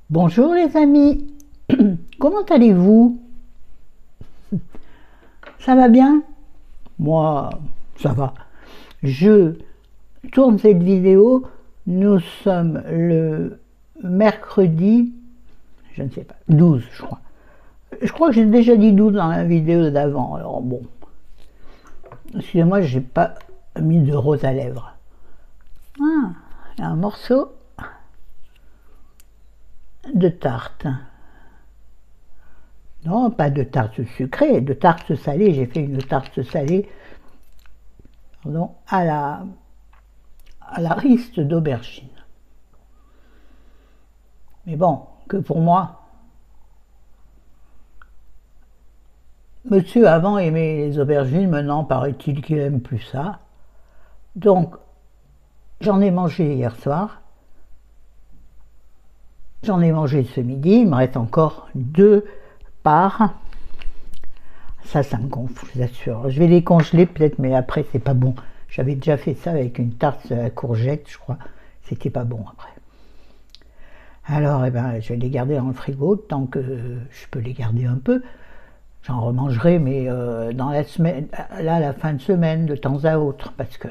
Bonjour les amis, comment allez-vous? Ça va bien? Moi, ça va. Je tourne cette vidéo, nous sommes le mercredi, je ne sais pas, 12 je crois. Je crois que j'ai déjà dit 12 dans la vidéo d'avant, alors bon. Excusez-moi, j'ai pas mis de rose à lèvres. Ah, il y a un morceau de tarte. Non, pas de tarte sucrée, de tarte salée. J'ai fait une tarte salée, pardon, à la riste d'aubergine. Mais bon, que pour moi, monsieur avant aimait les aubergines, maintenant paraît-il qu'il aime plus ça. Donc, j'en ai mangé hier soir, j'en ai mangé ce midi, il me reste encore 2 parts. Ça me gonfle, je vous assure. Je vais les congeler peut-être, mais après, c'est pas bon. J'avais déjà fait ça avec une tarte à courgette, je crois. C'était pas bon après. Alors, eh ben, je vais les garder dans le frigo tant que je peux les garder un peu. J'en remangerai, mais dans la semaine, là, la fin de semaine, de temps à autre, parce que.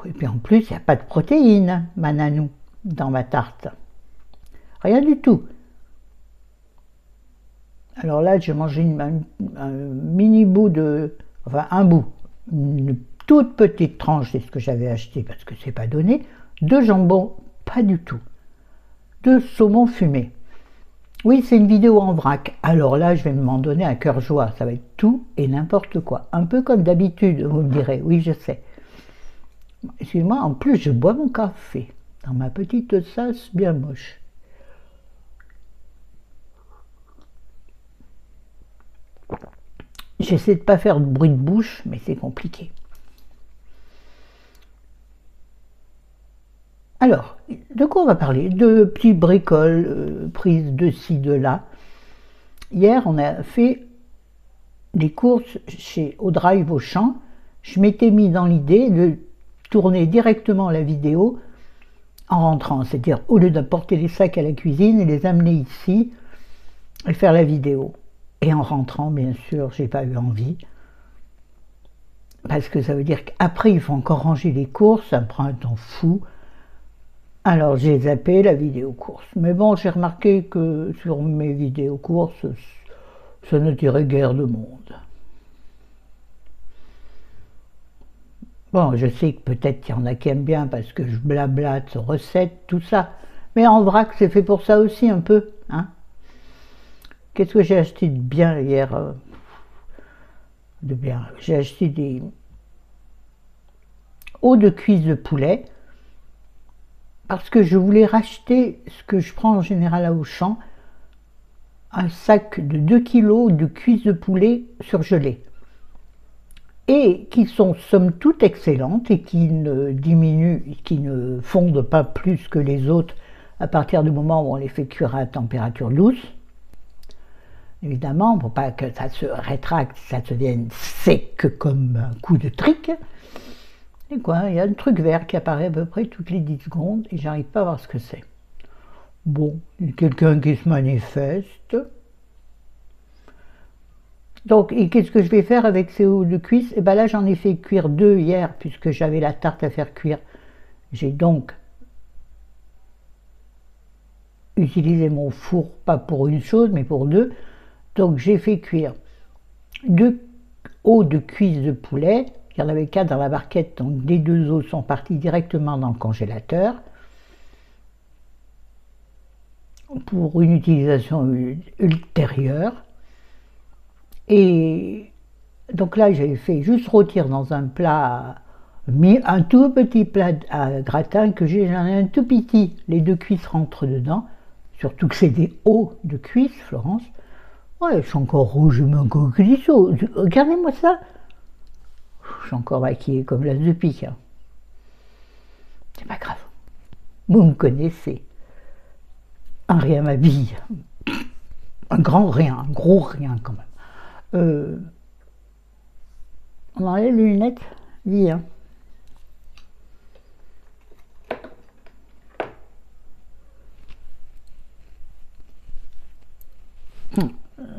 Et puis en plus, il n'y a pas de protéines, ma nanou, dans ma tarte. Rien du tout. Alors là, j'ai mangé un mini bout de. Enfin, un bout. Une toute petite tranche, c'est ce que j'avais acheté parce que c'est pas donné. De jambon, pas du tout. De saumon fumé. Oui, c'est une vidéo en vrac. Alors là, je vais m'en donner à cœur joie. Ça va être tout et n'importe quoi. Un peu comme d'habitude, vous me direz. Oui, je sais. Excusez-moi, en plus, je bois mon café dans ma petite tasse bien moche. J'essaie de ne pas faire de bruit de bouche, mais c'est compliqué. Alors, de quoi on va parler? De petits bricoles prises de ci, de là. Hier, on a fait des courses chez Audrive Auchan. Je m'étais mis dans l'idée de tourner directement la vidéo en rentrant, c'est-à-dire au lieu d'apporter les sacs à la cuisine et les amener ici et faire la vidéo. Et en rentrant, bien sûr, j'ai pas eu envie. Parce que ça veut dire qu'après, il faut encore ranger les courses, ça me prend un temps fou. Alors j'ai zappé la vidéo course. Mais bon, j'ai remarqué que sur mes vidéos courses, ça ne tirait guère de monde. Bon, je sais que peut-être qu'il y en a qui aiment bien parce que je blablate recettes, tout ça. Mais en vrac, c'est fait pour ça aussi un peu. Hein. Qu'est-ce que j'ai acheté de bien hier de bien. J'ai acheté des eaux de cuisse de poulet parce que je voulais racheter ce que je prends en général à Auchan, un sac de 2 kilos de cuisse de poulet surgelée. Et qui sont somme toute excellentes et qui ne diminuent, qui ne fondent pas plus que les autres à partir du moment où on les fait cuire à température douce. Évidemment, pour pas que ça se rétracte, ça se devienne sec comme un coup de trick. Et quoi, il y a un truc vert qui apparaît à peu près toutes les 10 secondes et j'arrive pas à voir ce que c'est. Bon, il y a quelqu'un qui se manifeste. Donc, et qu'est-ce que je vais faire avec ces hauts de cuisse? Et bien là, j'en ai fait cuire 2 hier, puisque j'avais la tarte à faire cuire. J'ai donc utilisé mon four, pas pour une chose, mais pour 2. Donc, j'ai fait cuire 2 os de cuisse de poulet. Il y en avait 4 dans la barquette, donc les 2 os sont partis directement dans le congélateur. Pour une utilisation ultérieure. Et donc là, j'ai fait juste rôtir dans un plat, un tout petit plat à gratin que j'en ai un tout petit. Les 2 cuisses rentrent dedans, surtout que c'est des hauts de cuisse, Florence. Ouais, je suis encore rouge, je mets encore glissot. Regardez-moi ça. Je suis encore maquillée comme l'as de pique. Hein. C'est pas grave. Vous me connaissez. Un rien m'habille. Un grand rien, un gros rien quand même. On enlève les lunettes, dis, hein.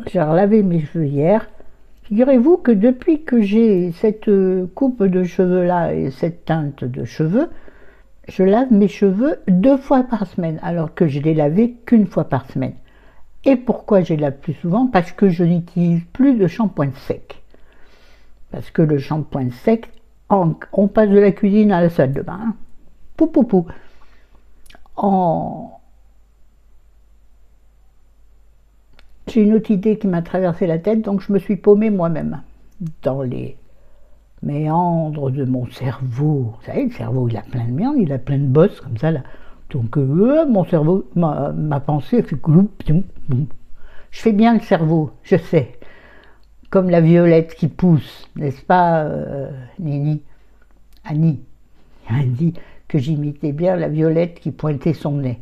j'ai relavé mes cheveux hier. Figurez-vous que depuis que j'ai cette coupe de cheveux là et cette teinte de cheveux, je lave mes cheveux 2 fois par semaine, alors que je les lavais qu'une fois par semaine. Et pourquoi je les lave plus souvent? Parce que je n'utilise plus de shampoing sec. Parce que le shampoing sec, on passe de la cuisine à la salle de bain. Hein. Pou pou pou. J'ai une autre idée qui m'a traversé la tête, donc je me suis paumée moi-même dans les méandres de mon cerveau. Vous savez, le cerveau, il a plein de méandres, il a plein de bosses comme ça, là. Donc, mon cerveau, ma pensée fait gloup, boum, boum. Je fais bien le cerveau, je sais. Comme la violette qui pousse, n'est-ce pas, Nini? Annie a dit que j'imitais bien la violette qui pointait son nez.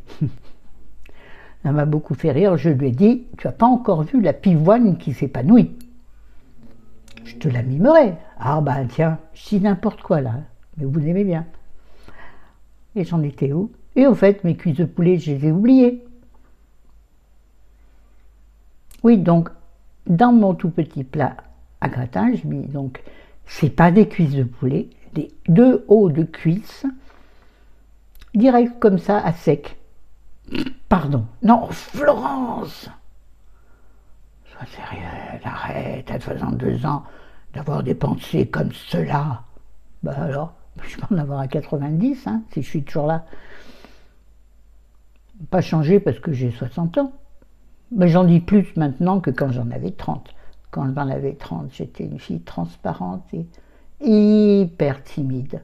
Ça m'a beaucoup fait rire. Je lui ai dit, tu n'as pas encore vu la pivoine qui s'épanouit. Je te la mimerai. Ah ben tiens, je dis n'importe quoi là, mais vous aimez bien. Et j'en étais où? Et au fait, mes cuisses de poulet, je les ai oubliées. Oui, donc, dans mon tout petit plat à gratin, je mis donc, c'est pas des cuisses de poulet, des 2 hauts de cuisses, direct comme ça, à sec. Pardon. Non, Florence! Sois sérieuse, arrête, à 62 ans, d'avoir des pensées comme cela. Ben alors, je peux en avoir à 90, hein, si je suis toujours là. Pas changé parce que j'ai 60 ans. Mais j'en dis plus maintenant que quand j'en avais 30. Quand j'en avais 30, j'étais une fille transparente et hyper timide.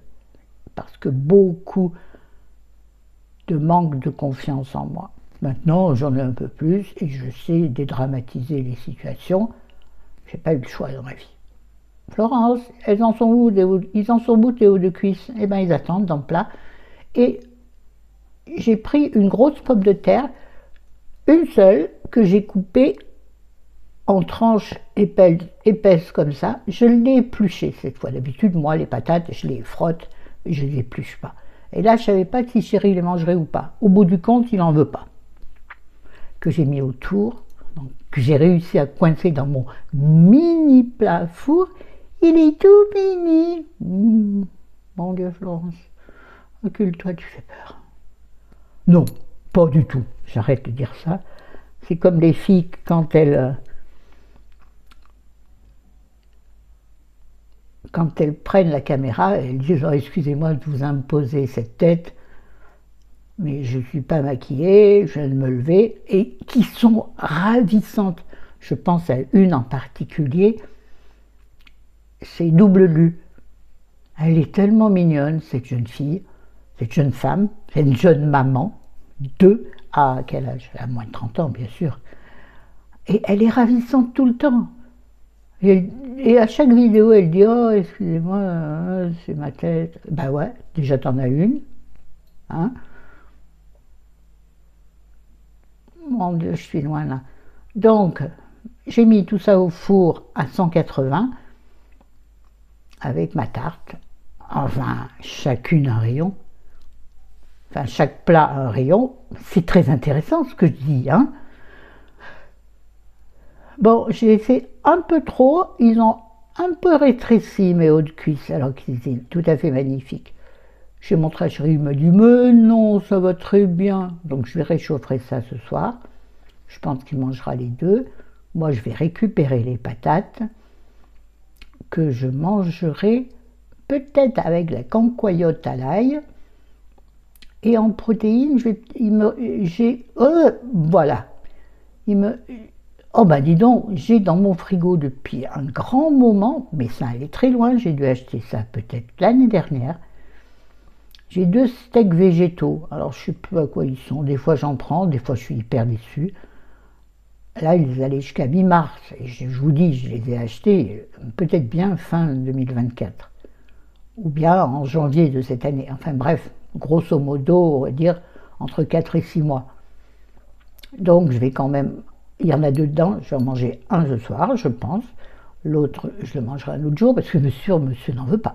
Parce que beaucoup de manque de confiance en moi. Maintenant, j'en ai un peu plus et je sais dédramatiser les situations. J'ai pas eu le choix dans ma vie. Florence, ils en sont où tes hauts de cuisse? Eh bien, ils attendent dans le plat. Et j'ai pris une grosse pomme de terre, une seule, que j'ai coupée en tranches épaisses comme ça. Je l'ai épluchée cette fois. D'habitude, moi, les patates, je les frotte, je ne les épluche pas. Et là, je ne savais pas si Chéri les mangerait ou pas. Au bout du compte, il n'en veut pas. Que j'ai mis autour, donc, que j'ai réussi à coincer dans mon mini plat four. Il est tout mini. Mon Dieu, Florence, recule-toi, tu fais peur. Non, pas du tout. J'arrête de dire ça. C'est comme les filles quand elles prennent la caméra, elles disent oh, excusez-moi de vous imposer cette tête, mais je ne suis pas maquillée, je viens de me lever, et qui sont ravissantes. Je pense à une en particulier, c'est Double Lu. Elle est tellement mignonne, cette jeune fille, cette jeune femme, cette jeune maman, à quel âge? Elle a moins de 30 ans, bien sûr. Et elle est ravissante tout le temps. Et à chaque vidéo, elle dit « Oh, excusez-moi, c'est ma tête. » Ben ouais, déjà t'en as une. Hein? Mon Dieu, je suis loin là. Donc, j'ai mis tout ça au four à 180 avec ma tarte. Enfin, chacune un rayon. Enfin, chaque plat un rayon. C'est très intéressant ce que je dis, hein. Bon, j'ai fait un peu trop, ils ont un peu rétréci mes hauts de cuisse, alors qu'ils étaient tout à fait magnifiques. J'ai montré à Chéri, il m'a dit « Mais non, ça va très bien !» Donc je vais réchauffer ça ce soir. Je pense qu'il mangera les deux. Moi, je vais récupérer les patates que je mangerai peut-être avec la cancoyote à l'ail. Et en protéines, voilà. Oh ben dis donc, j'ai dans mon frigo depuis un grand moment, mais ça allait très loin, j'ai dû acheter ça peut-être l'année dernière. J'ai 2 steaks végétaux, alors je ne sais plus à quoi ils sont, des fois j'en prends, des fois je suis hyper déçu. Là, ils allaient jusqu'à mi-mars, et je vous dis, je les ai achetés peut-être bien fin 2024, ou bien en janvier de cette année, enfin bref, grosso modo, on va dire entre 4 et 6 mois. Donc je vais quand même... Il y en a 2 dedans, je vais en manger un ce soir, je pense. L'autre, je le mangerai un autre jour, parce que monsieur n'en veut pas.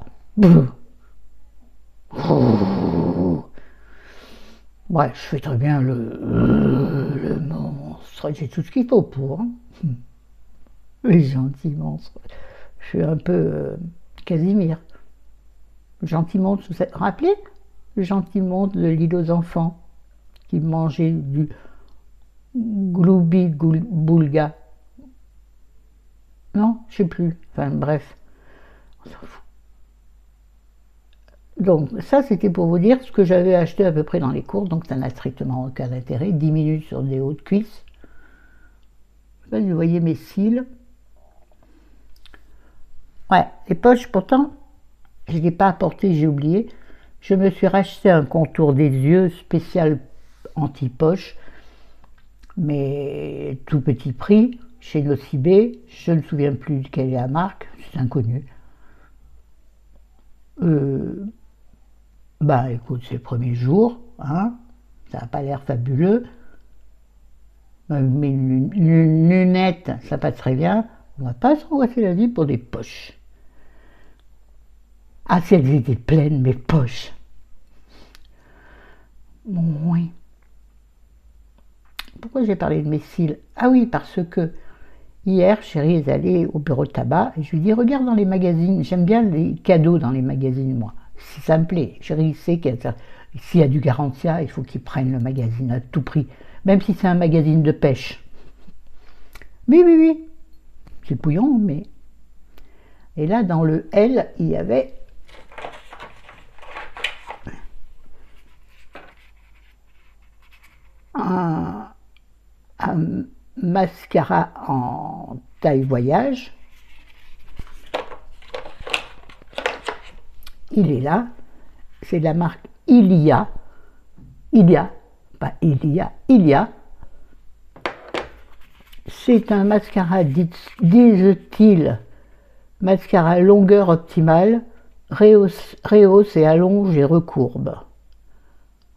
Ouais, je fais très bien le monstre, j'ai tout ce qu'il faut pour. Hein. Les gentils monstres. Je suis un peu Casimir. Le gentil monstre, vous vous rappelez? Le gentil monstre de l'île aux enfants, qui mangeait du boulga. Non, je sais plus. Enfin bref, on s'en fout. Donc ça c'était pour vous dire ce que j'avais acheté à peu près dans les cours, donc ça n'a strictement aucun intérêt. 10 minutes sur des hautes cuisses. Je sais pas si vous voyez mes cils. Ouais, les poches pourtant, je ne l'ai pas apporté, j'ai oublié. Je me suis racheté un contour des yeux spécial anti-poche, mais tout petit prix, chez Nocibé, je ne me souviens plus de quelle est la marque, c'est inconnu. Bah écoute, c'est le premier jour, hein, ça n'a pas l'air fabuleux. Mes lunettes, ça passe très bien. On va pas s'angoisser la vie pour des poches. Ah, si elles étaient pleines, mes poches. Oui. Pourquoi j'ai parlé de mes cils? Ah oui, parce que hier, chérie est allée au bureau de tabac et je lui dis regarde dans les magazines. J'aime bien les cadeaux dans les magazines, moi. Si ça me plaît. Chérie sait s'il y a du Garantia, il faut qu'il prenne le magazine à tout prix. Même si c'est un magazine de pêche. Oui, oui, oui. C'est bouillon, mais... Et là, dans le L, il y avait... un mascara en taille voyage. Il est là. C'est de la marque Ilia. Pas Ilia, Ilia. C'est un mascara, disent-ils, mascara longueur optimale, rehausse et allonge et recourbe.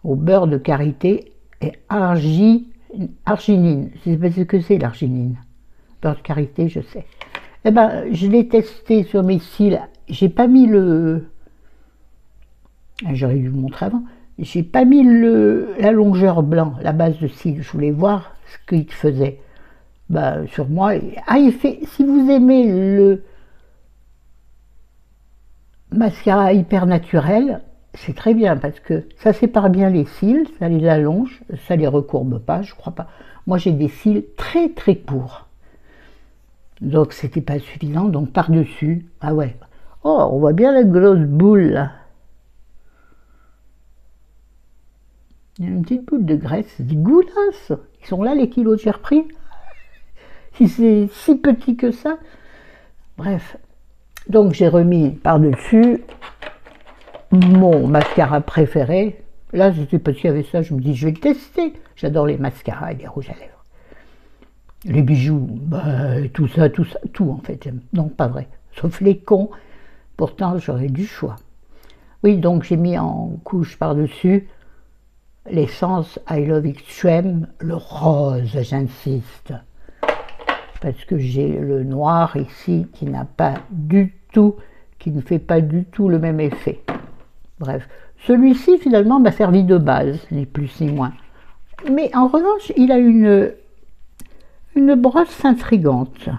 Au beurre de karité et arginine. Je sais pas ce que c'est l'arginine. Beurre de karité, je sais. Eh ben, je l'ai testé sur mes cils. J'ai pas mis le... J'aurais dû vous montrer avant. J'ai pas mis la longueur blanc, la base de cils. Je voulais voir ce qu'il faisait. Bah, sur moi, ah, il fait, si vous aimez le mascara hyper naturel, c'est très bien parce que ça sépare bien les cils, ça les allonge, ça les recourbe pas, je crois pas. Moi j'ai des cils très très courts, donc c'était pas suffisant, donc par-dessus, ah ouais, oh on voit bien la grosse boule là. Il y a une petite boule de graisse, c'est dégueulasse. Ils sont là les kilos que j'ai repris. Si c'est si petit que ça. Bref. Donc j'ai remis par-dessus mon mascara préféré. Là, j'étais parce qu'il y avait ça, je me dis, je vais le tester. J'adore les mascaras et les rouges à lèvres. Les bijoux, bah, tout ça, tout en fait, j'aime. Non, pas vrai. Sauf les cons. Pourtant, j'aurais du choix. Oui, donc j'ai mis en couche par-dessus l'essence I Love Extreme, le rose, j'insiste. Parce que j'ai le noir ici qui n'a pas du tout, qui ne fait pas du tout le même effet. Bref, celui-ci finalement m'a servi de base, ni plus ni moins. Mais en revanche, il a une brosse intrigante.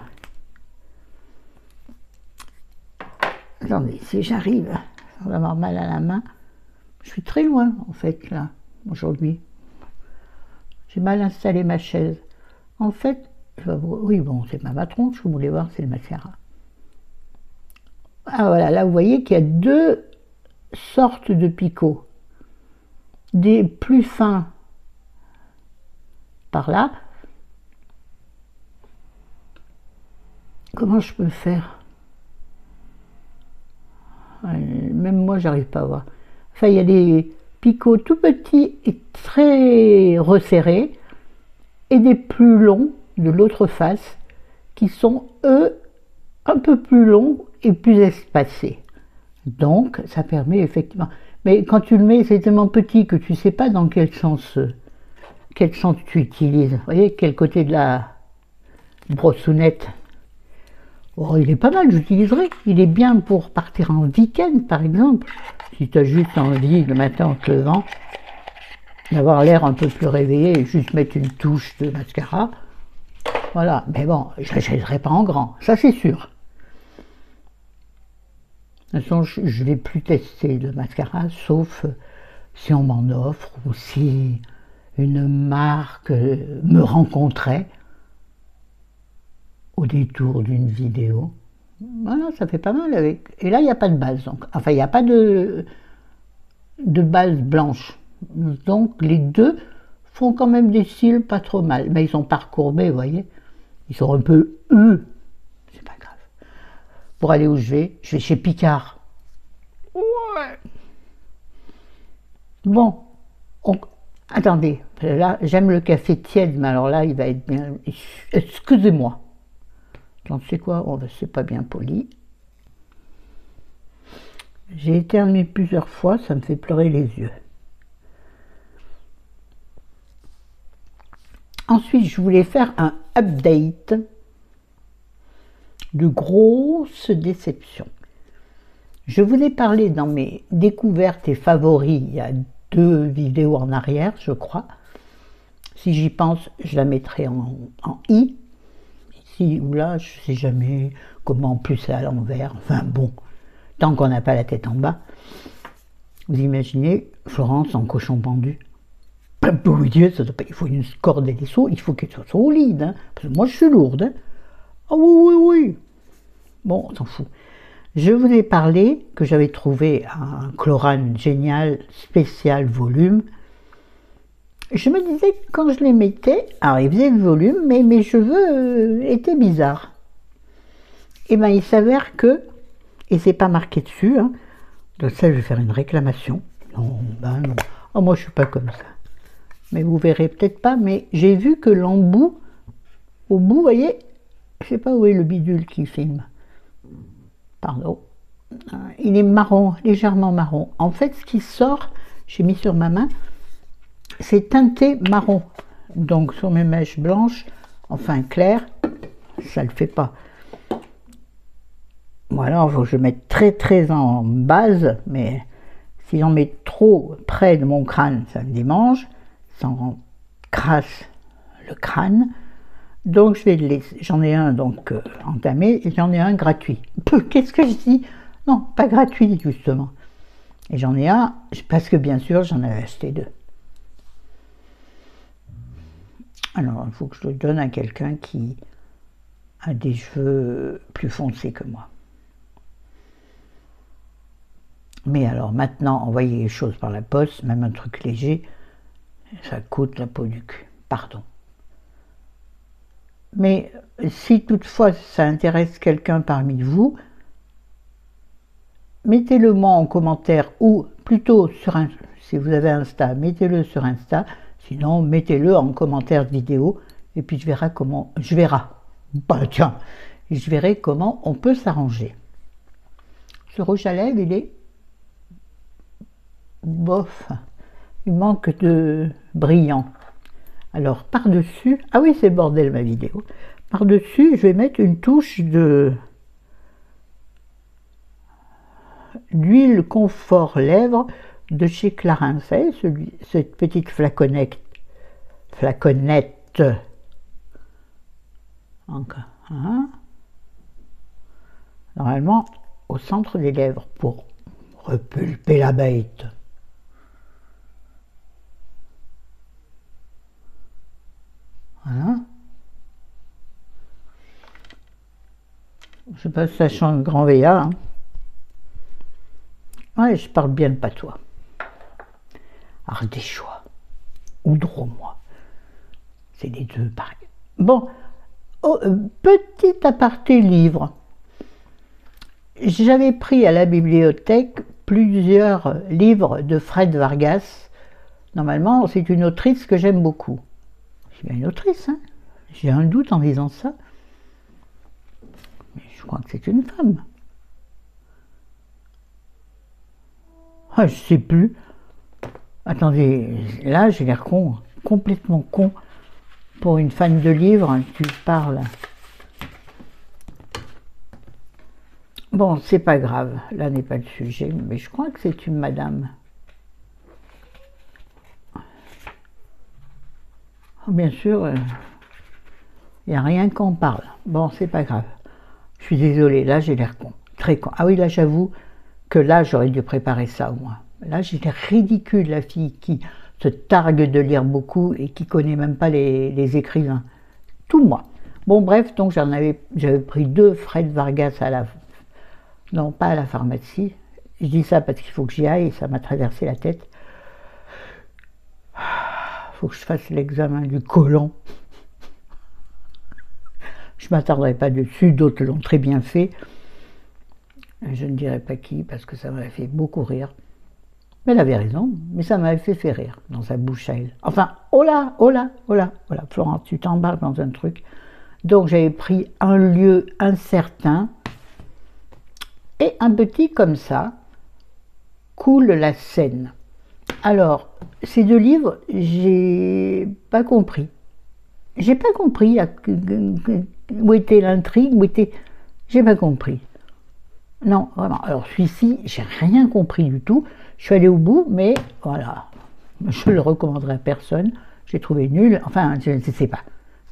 Attendez, si j'arrive sans avoir mal à la main, je suis très loin en fait là, aujourd'hui. J'ai mal installé ma chaise. En fait, oui, bon, c'est pas ma tronche, vous voulez voir, c'est le mascara. Ah voilà, là vous voyez qu'il y a deux sortes de picots. Des plus fins par là. Comment je peux faire? Même moi, j'arrive pas à voir. Enfin, il y a des picots tout petits et très resserrés, et des plus longs de l'autre face, qui sont, eux, un peu plus longs et plus espacés. Donc, ça permet effectivement... Mais quand tu le mets, c'est tellement petit que tu ne sais pas dans quel sens tu utilises. Vous voyez, quel côté de la brossonnette. Oh, il est pas mal, j'utiliserai. Il est bien pour partir en week-end, par exemple. Si tu as juste envie, le matin en te levant, d'avoir l'air un peu plus réveillé et juste mettre une touche de mascara. Voilà, mais bon, je l'achèterai pas en grand, ça c'est sûr. De toute façon, je ne vais plus tester de mascara, sauf si on m'en offre ou si une marque me rencontrait au détour d'une vidéo. Voilà, ça fait pas mal avec. Et là, il n'y a pas de base, donc. Enfin, il n'y a pas de base blanche. Donc, les deux font quand même des cils pas trop mal. Mais ils sont pas recourbés, vous voyez. Ils sont un peu c'est pas grave. Pour aller où je vais chez Picard. Ouais. Bon, attendez, là, j'aime le café tiède, mais alors là, il va être bien. Excusez-moi. Tu sais quoi? Oh, ben, c'est pas bien poli. J'ai éternué plusieurs fois, ça me fait pleurer les yeux. Ensuite, je voulais faire un update de grosses déceptions. Je vous ai parlé dans mes découvertes et favoris, il y a 2 vidéos en arrière, je crois. Si j'y pense, je la mettrai en i. Ici ou là, je ne sais jamais comment, en plus c'est à l'envers. Enfin bon, tant qu'on n'a pas la tête en bas. Vous imaginez Florence en cochon pendu? Dieu, il faut une corde et des seaux, il faut qu'elle soit solide. Hein, parce que moi, je suis lourde. Hein. Ah oui, oui, oui. Bon, on s'en fout. Je vous ai parlé que j'avais trouvé un chlorane génial, spécial volume. Je me disais que quand je les mettais, alors il faisait le volume, mais mes cheveux étaient bizarres. Et bien il s'avère que, et c'est pas marqué dessus, hein, donc ça je vais faire une réclamation. Non, ben non. Oh, moi je suis pas comme ça. Mais vous verrez peut-être pas, mais j'ai vu que l'embout, au bout, vous voyez, je sais pas où est le bidule qui filme. Pardon. Il est marron, légèrement marron. En fait, ce qui sort, j'ai mis sur ma main, c'est teinté marron. Donc sur mes mèches blanches, enfin claires, ça ne le fait pas. Voilà, il faut que je mette très très en base, mais si j'en mets trop près de mon crâne, ça me démange, ça en crasse le crâne. Donc je vais le laisser. J'en ai un donc entamé et j'en ai un gratuit. Qu'est-ce que je dis? Non, pas gratuit justement. Et j'en ai un parce que bien sûr j'en avais acheté 2. Alors il faut que je le donne à quelqu'un qui a des cheveux plus foncés que moi. Mais alors maintenant, envoyer les choses par la poste, même un truc léger, ça coûte la peau du cul. Pardon. Mais si toutefois ça intéresse quelqu'un parmi vous, mettez-le moi en commentaire ou plutôt sur un, si vous avez Insta, mettez-le sur Insta, sinon mettez-le en commentaire de vidéo et puis je verrai comment, bah tiens, je verrai comment on peut s'arranger. Ce rouge à lèvres, il est bof, il manque de brillant. Alors par-dessus, ah oui c'est bordel ma vidéo, par-dessus je vais mettre une touche d'huile confort lèvres de chez Clarins, vous savez, cette petite flaconnette, encore, hein, normalement au centre des lèvres pour repulper la bête. Voilà. Je sais pas si ça change grand VA. Hein. Ouais, je parle bien de patois. Ardéchois ou drômois. C'est les deux pareil. Bon, oh, petit aparté livre. J'avais pris à la bibliothèque plusieurs livres de Fred Vargas. Normalement, c'est une autrice que j'aime beaucoup. C'est bien une autrice, hein. J'ai un doute en lisant ça. Mais je crois que c'est une femme. Ah, je sais plus. Attendez, là j'ai l'air con, complètement con. Pour une fan de livres, tu parles. Bon, c'est pas grave, là n'est pas le sujet, mais je crois que c'est une madame. Bien sûr, Il n'y a rien qu'en parle. Bon, c'est pas grave. Je suis désolée, là j'ai l'air con. Très con. Ah oui, là j'avoue que là j'aurais dû préparer ça au moins. Là j'ai l'air ridicule, la fille qui se targue de lire beaucoup et qui connaît même pas les écrivains. Tout moi. Bon bref, donc j'avais pris 2 Fred Vargas à la... Non, pas à la pharmacie. Je dis ça parce qu'il faut que j'y aille, ça m'a traversé la tête. Il faut que je fasse l'examen du côlon. Je ne m'attarderai pas dessus, d'autres l'ont très bien fait. Je ne dirai pas qui, parce que ça m'avait fait beaucoup rire. Mais elle avait raison, mais ça m'avait fait rire dans sa bouche à elle. Enfin, oh là, oh là, oh là, oh là, Florence, tu t'embarques dans un truc. Donc j'avais pris un lieu incertain, et un petit comme ça, coule la Seine. Alors, ces 2 livres, j'ai pas compris. J'ai pas compris où était l'intrigue, où était... J'ai pas compris. Non, vraiment. Alors celui-ci, j'ai rien compris du tout. Je suis allée au bout, mais voilà. Je le recommanderai à personne. J'ai trouvé nul. Enfin, je ne sais pas.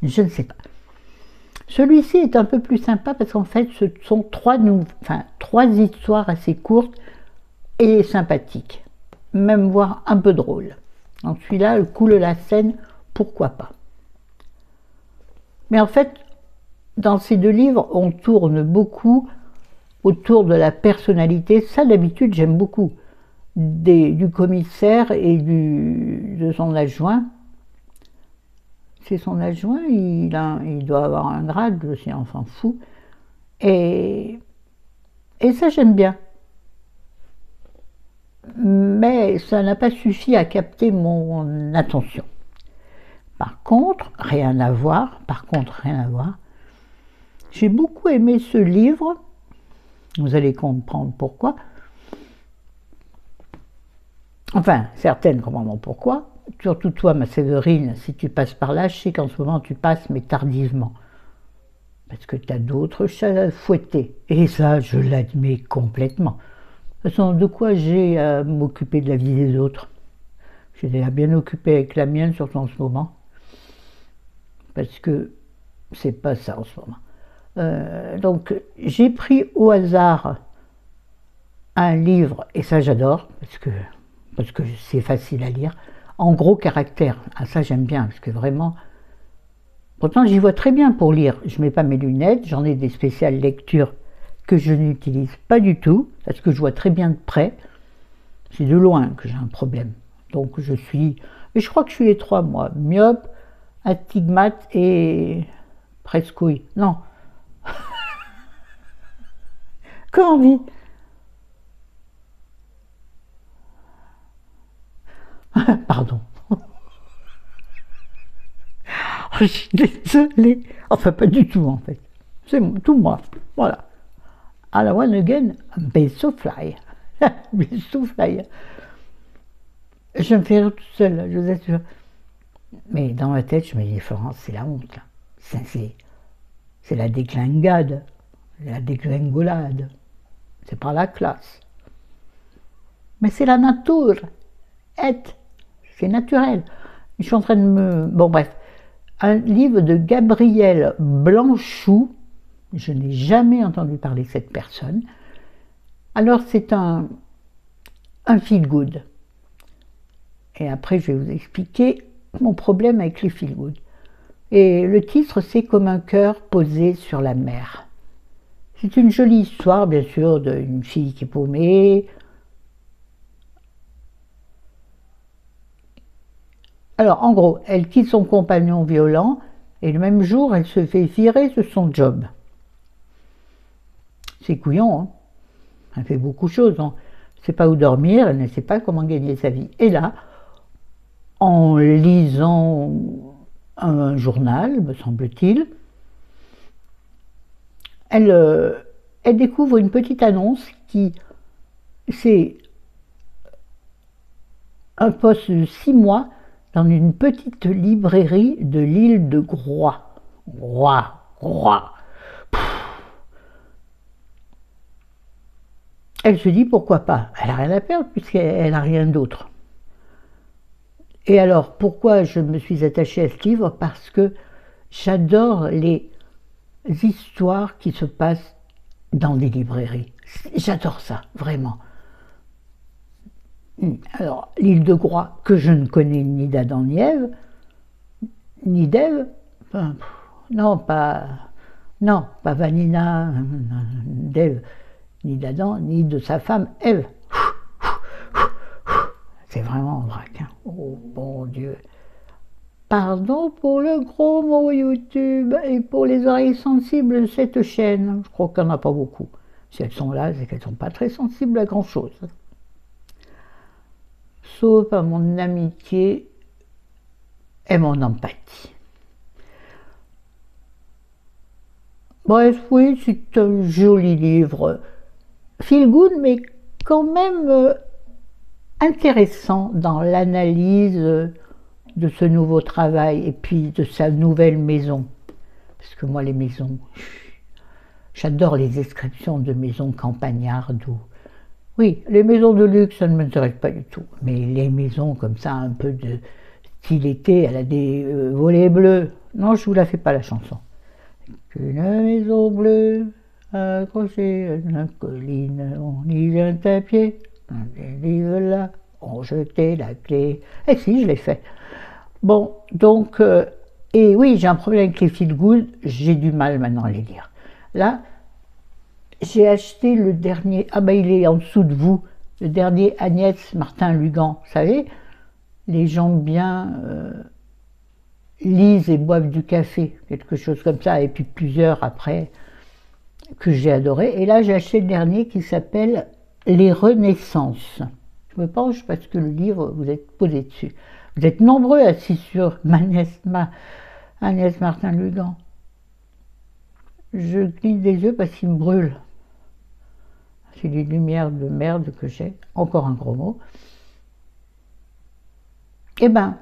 Je ne sais pas. Celui-ci est un peu plus sympa parce qu'en fait, ce sont 3 histoires assez courtes et sympathiques. Même voire un peu drôles. Donc celui-là, le coule la Seine, pourquoi pas. Mais en fait, dans ces 2 livres, on tourne beaucoup autour de la personnalité. Ça, d'habitude, j'aime beaucoup. Du commissaire et de son adjoint. C'est son adjoint, il doit avoir un grade, aussi, on s'en fout. Et ça, j'aime bien. Mais ça n'a pas suffi à capter mon attention. Par contre, rien à voir, j'ai beaucoup aimé ce livre, vous allez comprendre pourquoi. Enfin, certaines comprendront pourquoi. Surtout toi, ma Séverine, si tu passes par là, je sais qu'en ce moment tu passes, mais tardivement. Parce que tu as d'autres chats à fouetter. Et ça, je l'admets complètement. De toute façon, de quoi j'ai à m'occuper de la vie des autres? J'ai déjà bien occupé avec la mienne, surtout en ce moment. Parce que c'est pas ça en ce moment. Donc, j'ai pris au hasard un livre, et ça j'adore, parce que c'est facile à lire, en gros caractère. Ah, ça j'aime bien, parce que vraiment... Pourtant j'y vois très bien pour lire. Je ne mets pas mes lunettes, j'en ai des spéciales lectures que je n'utilise pas du tout, parce que je vois très bien de près. C'est de loin que j'ai un problème. Donc je suis... Et je crois que je suis les 3, moi. Myope, astigmate et... presqu'ouille. Non. Comment on dit? Pardon. Je suis désolée. Enfin, pas du tout, en fait. C'est tout moi. Voilà. I want again, be so fly. Be so fly. Je me fais rire toute seule, je vous assure. Mais dans ma tête, je me dis, Florence, c'est la honte. C'est la déclingade, la dégringolade. C'est pas la classe. Mais c'est la nature. C'est naturel. Je suis en train de me... Bon, bref. Un livre de Gabriel Blanchou. Je n'ai jamais entendu parler de cette personne. Alors, c'est un feel good. Et après, je vais vous expliquer mon problème avec les feel good. Et le titre, c'est Comme un cœur posé sur la mer. C'est une jolie histoire, bien sûr, d'une fille qui est paumée. Alors, en gros, elle quitte son compagnon violent et le même jour, elle se fait virer de son job. C'est couillon, hein. Elle fait beaucoup de choses. Elle ne sait pas où dormir, elle ne sait pas comment gagner sa vie. Et là, en lisant un journal, me semble-t-il, elle découvre une petite annonce c'est un poste de 6 mois dans une petite librairie de l'île de Groix. Groix. Elle se dit pourquoi pas. Elle n'a rien à perdre puisqu'elle n'a rien d'autre. Et alors, pourquoi je me suis attachée à ce livre? Parce que J'adore les histoires qui se passent dans des librairies. J'adore ça, vraiment. Alors, l'île de Groix, que je ne connais ni d'Adam ni d'Ève, enfin, non, pas Vanina, d'Ève, ni d'Adam, ni de sa femme Ève. C'est vraiment un vrac. Hein. Oh bon Dieu. Pardon pour le gros mot YouTube et pour les oreilles sensibles de cette chaîne. Je crois qu'il n'y en a pas beaucoup. Si elles sont là, c'est qu'elles ne sont pas très sensibles à grand chose. Sauf à mon amitié et mon empathie. Bref, oui, c'est un joli livre. Feel good, mais quand même intéressant dans l'analyse de ce nouveau travail et puis de sa nouvelle maison. Parce que moi, les maisons, j'adore les descriptions de maisons campagnardes. Oui, les maisons de luxe, ça ne m'intéresse pas du tout. Mais les maisons comme ça, un peu de style été, elle a des volets bleus. Non, je ne vous la fais pas la chanson. Une maison bleue, accrochée à une colline, on y vient à pied, on arrive là, on jetait la clé. Et si, je l'ai fait. Bon, donc, et oui, j'ai un problème avec les feel good, j'ai du mal maintenant à les lire. Là, j'ai acheté le dernier, ah ben il est en dessous de vous, le dernier Agnès Martin-Lugan, vous savez, les gens bien lisent et boivent du café, quelque chose comme ça, et puis plusieurs après, que j'ai adoré. Et là, j'ai acheté le dernier qui s'appelle Les Renaissances. Je me penche parce que le livre, vous êtes posé dessus. Vous êtes nombreux assis sur Agnès Martin-Lugan. Je cligne des yeux parce qu'il me brûle. C'est les lumières de merde que j'ai. Encore un gros mot. Eh ben,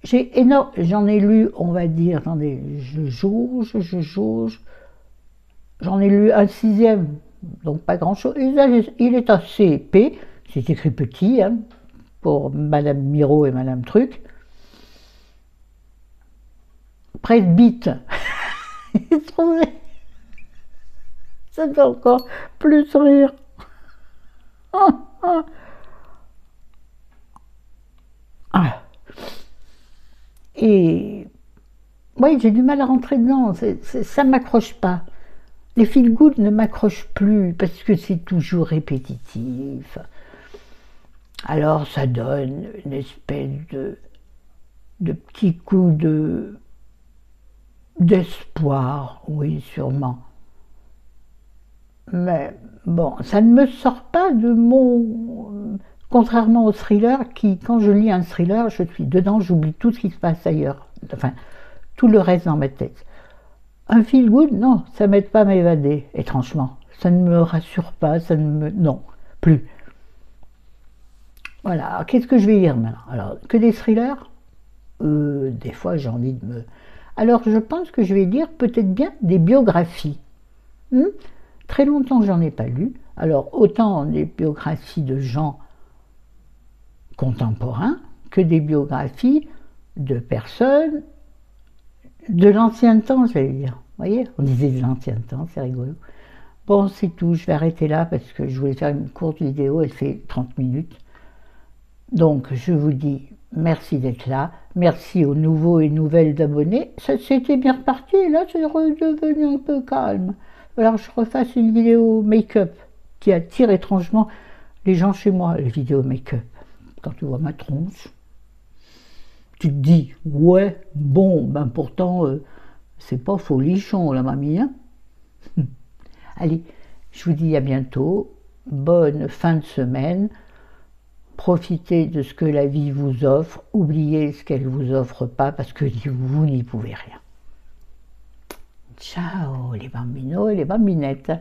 j'en ai lu, on va dire, attendez, je jauge, j'en ai lu un 6e, donc pas grand-chose. Il est assez épais, c'est écrit petit, hein, pour Madame Miro et Madame Truc. Presbyte, ça fait encore plus rire. Ah. Et oui, j'ai du mal à rentrer dedans, ça ne m'accroche pas. Les feel good ne m'accrochent plus parce que c'est toujours répétitif. Alors ça donne une espèce de petit coup d'espoir, oui, sûrement. Mais bon, ça ne me sort pas de mon... Contrairement au thriller, qui, quand je lis un thriller, je suis dedans, j'oublie tout ce qui se passe ailleurs. Enfin, tout le reste dans ma tête. Un feel good, non, ça ne m'aide pas à m'évader, étrangement. Ça ne me rassure pas, ça ne me... Non, plus. Voilà, qu'est-ce que je vais lire maintenant? Alors, que des thrillers? Des fois, j'ai envie de me... Alors, je pense que je vais lire peut-être bien des biographies. Très longtemps, j'en ai pas lu. Alors, autant des biographies de gens contemporains que des biographies de personnes de l'ancien temps, j'allais dire. Vous voyez, on disait de l'ancien temps, c'est rigolo. Bon, c'est tout, je vais arrêter là parce que je voulais faire une courte vidéo, elle fait 30 minutes. Donc, je vous dis merci d'être là, merci aux nouveaux et nouvelles abonnés. Ça c'était bien reparti, et là c'est redevenu un peu calme. Alors, je refasse une vidéo make-up qui attire étrangement les gens chez moi, les vidéos make-up. Quand tu vois ma tronche, tu te dis, ouais, bon, ben pourtant, c'est pas folichon, la mamie, hein. Allez, je vous dis à bientôt, bonne fin de semaine, profitez de ce que la vie vous offre, oubliez ce qu'elle ne vous offre pas, parce que vous n'y pouvez rien. Ciao les bambinos et les bambinettes.